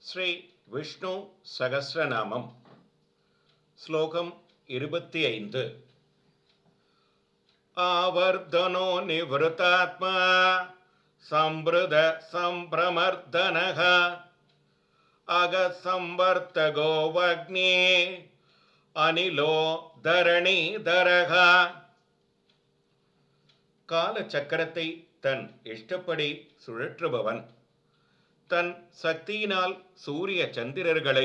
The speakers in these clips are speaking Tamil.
ஸ்ரீ விஷ்ணு சகஸ்ரநாமம் ஸ்லோகம் 25. ஆவர்தனோ நிவృతాத்மா சம்பிருத சம்பிரமர்தனः அகசம்வர்த்தகோ வக்னே அனிலோ தரணீதரः. கால சக்கரத்தை தன் இஷ்டப்படி சுழற்றுபவன், தன் சக்தியினால் சூரிய சந்திரர்களை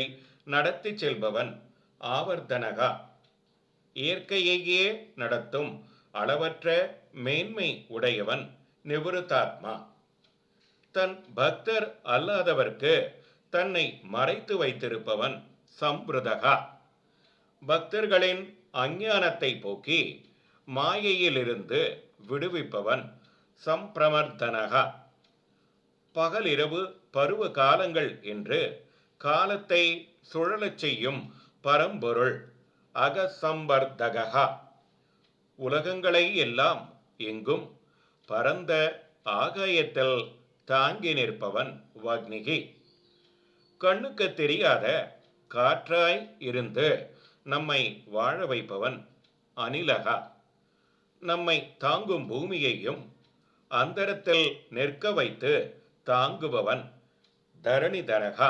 நடத்தி செல்பவன் ஆவர்த்தனகா. இயற்கையையே நடத்தும் அளவற்ற மேன்மை உடையவன் நிவృతాத்மா. தன் பக்தர் அல்லாதவர்க்கு தன்னை மறைத்து வைத்திருப்பவன் சம்பிருதகா. பக்தர்களின் அஞ்ஞானத்தை போக்கி மாயையிலிருந்து விடுவிப்பவன் சம்பிரமர்தனகா. பகலிரவு பருவ காலங்கள் என்று காலத்தை சுழலச் செய்யும் பரம்பொருள் அகசம்பர்தகா. உலகங்களை எல்லாம் எங்கும் பரந்த ஆகாயத்தில் தாங்கி நிற்பவன் வக்னிகி. கண்ணுக்கு தெரியாத காற்றாய் இருந்து நம்மை வாழ வைப்பவன் அனிலகா. நம்மை தாங்கும் பூமியையும் அந்தரத்தில் நிற்க வைத்து தாங்குபவன் தரணிதரகா.